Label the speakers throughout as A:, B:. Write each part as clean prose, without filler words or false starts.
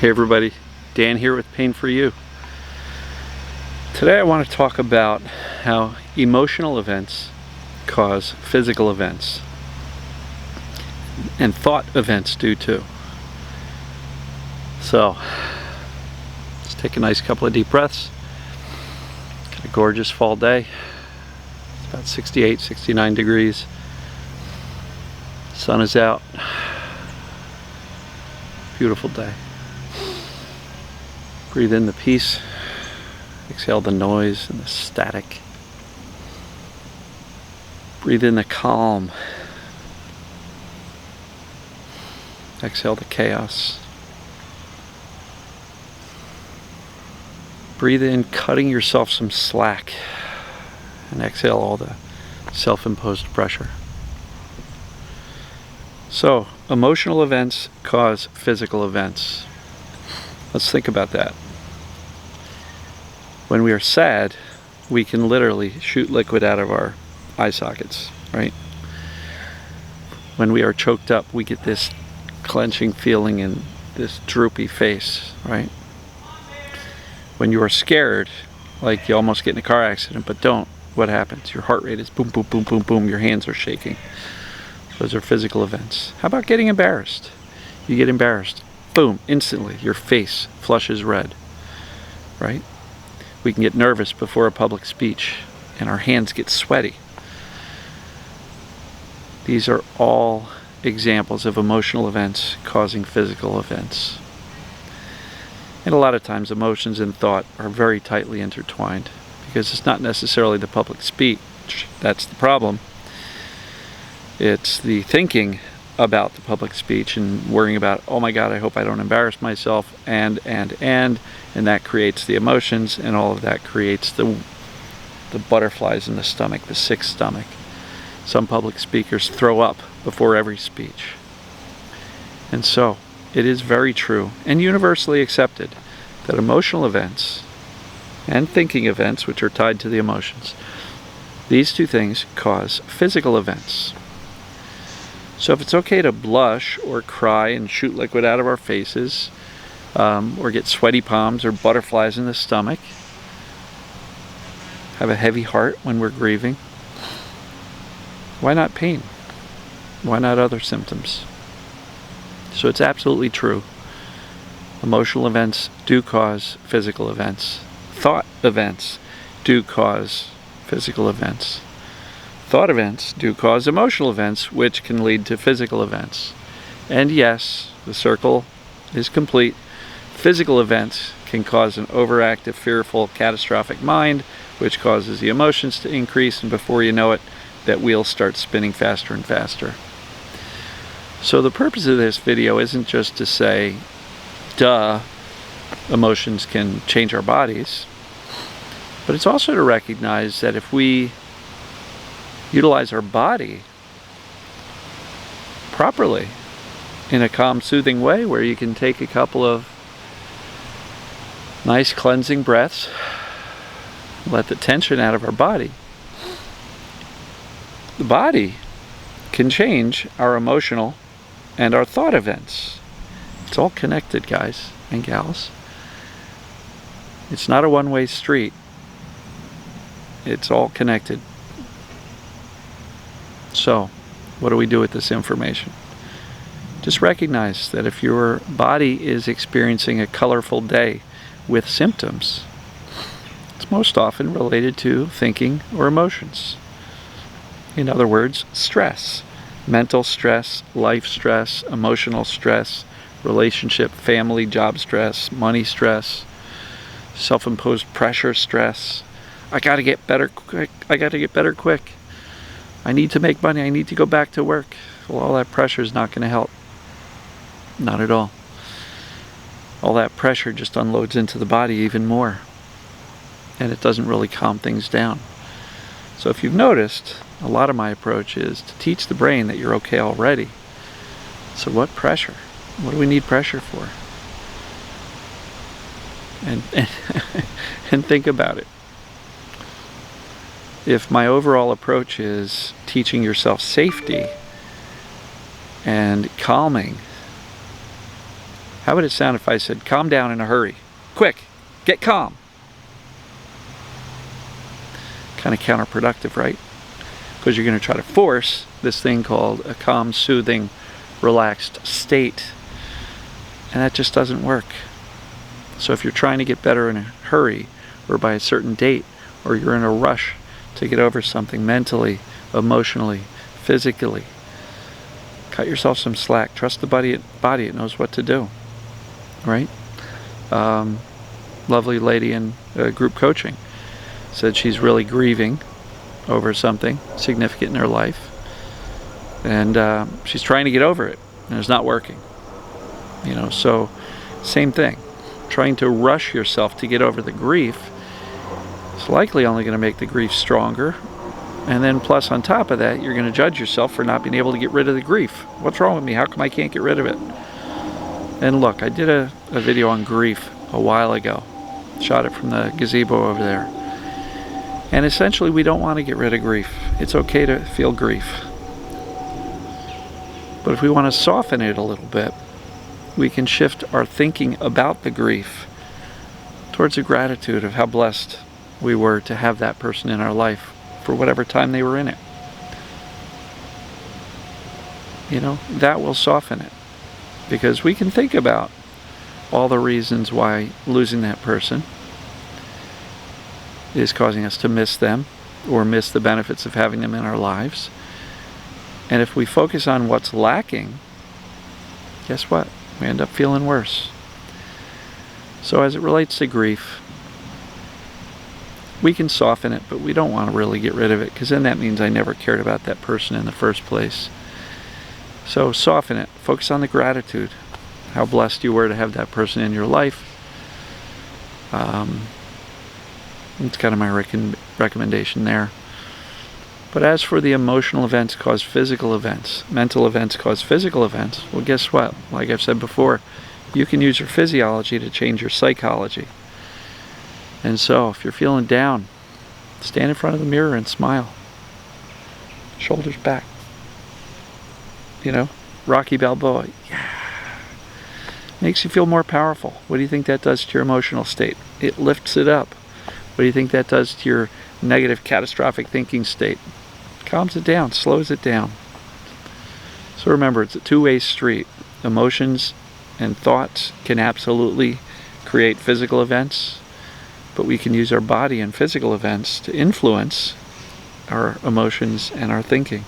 A: Hey everybody, Dan here with Pain For You. Today I want to talk about how emotional events cause physical events, and thought events do too. So let's take a nice couple of deep breaths. Got a gorgeous fall day. It's about 68, 69 degrees. Sun is out. Beautiful day. Breathe in the peace, exhale the noise and the static. Breathe in the calm, exhale the chaos. Breathe in cutting yourself some slack, and exhale all the self-imposed pressure. So, emotional events cause physical events. Let's think about that. When we are sad, we can literally shoot liquid out of our eye sockets, right? When we are choked up, we get this clenching feeling and this droopy face, right? When you are scared, like you almost get in a car accident, but don't, what happens? Your heart rate is boom, boom, boom, boom, boom, your hands are shaking. Those are physical events. How about getting embarrassed? You get embarrassed, boom, instantly, your face flushes red, right? We can get nervous before a public speech and our hands get sweaty. These are all examples of emotional events causing physical events. And a lot of times emotions and thought are very tightly intertwined because it's not necessarily the public speech that's the problem. It's the thinking about the public speech and worrying about, oh my God, I hope I don't embarrass myself, and that creates the emotions, and all of that creates the butterflies in the stomach, the sick stomach. Some public speakers throw up before every speech. And so, it is very true and universally accepted that emotional events and thinking events, which are tied to the emotions, these two things cause physical events. So if it's okay to blush or cry and shoot liquid out of our faces, or get sweaty palms or butterflies in the stomach, have a heavy heart when we're grieving, why not pain? Why not other symptoms? So it's absolutely true. Emotional events do cause physical events. Thought events do cause physical events. Thought events do cause emotional events, which can lead to physical events. And yes, the circle is complete. Physical events can cause an overactive, fearful, catastrophic mind, which causes the emotions to increase, and before you know it, that wheel starts spinning faster and faster. So the purpose of this video isn't just to say, duh, emotions can change our bodies, but it's also to recognize that if we utilize our body properly in a calm, soothing way, where you can take a couple of nice cleansing breaths, let the tension out of our body, the body can change our emotional and our thought events. It's all connected, guys and gals. It's not a one-way street. It's all connected. So, what do we do with this information? Just recognize that if your body is experiencing a colorful day with symptoms, it's most often related to thinking or emotions. In other words, stress. Mental stress, life stress, emotional stress, relationship, family, job stress, money stress, self-imposed pressure stress. I gotta get better quick. I gotta get better quick. I need to make money. I need to go back to work. Well, all that pressure is not going to help. Not at all. All that pressure just unloads into the body even more. And it doesn't really calm things down. So if you've noticed, a lot of my approach is to teach the brain that you're okay already. So what pressure? What do we need pressure for? And think about it. If my overall approach is teaching yourself safety and calming How would it sound if I said, calm down in a hurry? Quick, get calm. Kind of counterproductive, right? Because you're going to try to force this thing called a calm, soothing, relaxed state. And that just doesn't work. So if you're trying to get better in a hurry, or by a certain date, or you're in a rush to get over something mentally, emotionally, physically, cut yourself some slack. Trust the body, it knows what to do. Right? Lovely lady in group coaching said she's really grieving over something significant in her life, and she's trying to get over it, and it's not working. So same thing. Trying to rush yourself to get over the grief is likely only going to make the grief stronger, and then plus on top of that, you're going to judge yourself for not being able to get rid of the grief. What's wrong with me? How come I can't get rid of it? And look, I did a video on grief a while ago. Shot it from the gazebo over there. And essentially, we don't want to get rid of grief. It's okay to feel grief. But if we want to soften it a little bit, we can shift our thinking about the grief towards a gratitude of how blessed we were to have that person in our life for whatever time they were in it. That will soften it. Because we can think about all the reasons why losing that person is causing us to miss them or miss the benefits of having them in our lives. And if we focus on what's lacking, guess what? We end up feeling worse. So as it relates to grief, we can soften it, but we don't want to really get rid of it, because then that means I never cared about that person in the first place. So soften it. Focus on the gratitude. How blessed you were to have that person in your life. It's kind of my recommendation there. But as for the emotional events cause physical events, mental events cause physical events, well, guess what? Like I've said before, you can use your physiology to change your psychology. And so, if you're feeling down, stand in front of the mirror and smile. Shoulders back. Rocky Balboa. Yeah. Makes you feel more powerful. What do you think that does to your emotional state? It lifts it up. What do you think that does to your negative, catastrophic thinking state? Calms it down, slows it down. So remember, it's a two-way street. Emotions and thoughts can absolutely create physical events, but we can use our body and physical events to influence our emotions and our thinking.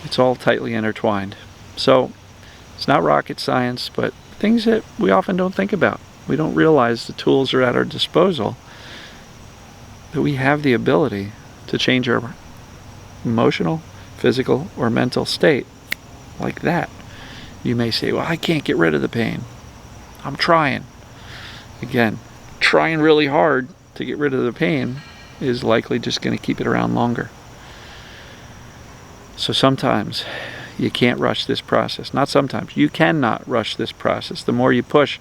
A: It's all tightly intertwined. So it's not rocket science, but things that we often don't think about. We don't realize the tools are at our disposal, that we have the ability to change our emotional, physical, or mental state like that. You may say, well, I can't get rid of the pain. I'm trying. Again, trying really hard to get rid of the pain is likely just going to keep it around longer. So sometimes you can't rush this process. Not sometimes. You cannot rush this process. The more you push,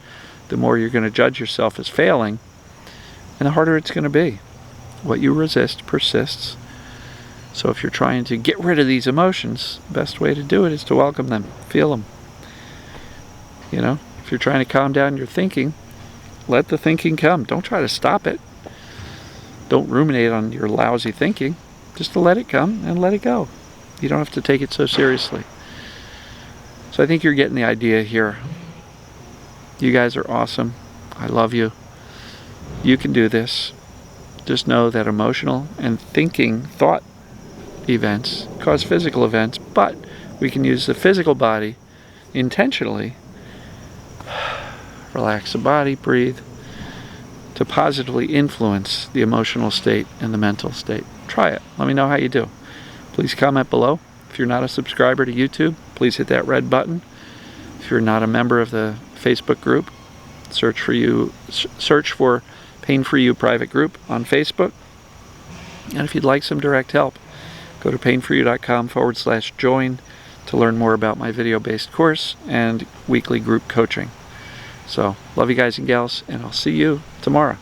A: the more you're going to judge yourself as failing, and the harder it's going to be. What you resist persists. So if you're trying to get rid of these emotions, the best way to do it is to welcome them, feel them. If you're trying to calm down your thinking, let the thinking come. Don't try to stop it. Don't ruminate on your lousy thinking. Just to let it come and let it go. You don't have to take it so seriously. So I think you're getting the idea here. You guys are awesome. I love you. You can do this. Just know that emotional and thought events cause physical events, but we can use the physical body intentionally, relax the body, breathe, to positively influence the emotional state and the mental state. Try it. Let me know how you do. Please comment below. If you're not a subscriber to YouTube, please hit that red button. If you're not a member of the Facebook group, search for Pain For You private group on Facebook. And if you'd like some direct help, go to painforyou.com/join to learn more about my video-based course and weekly group coaching. So, love you guys and gals, and I'll see you tomorrow.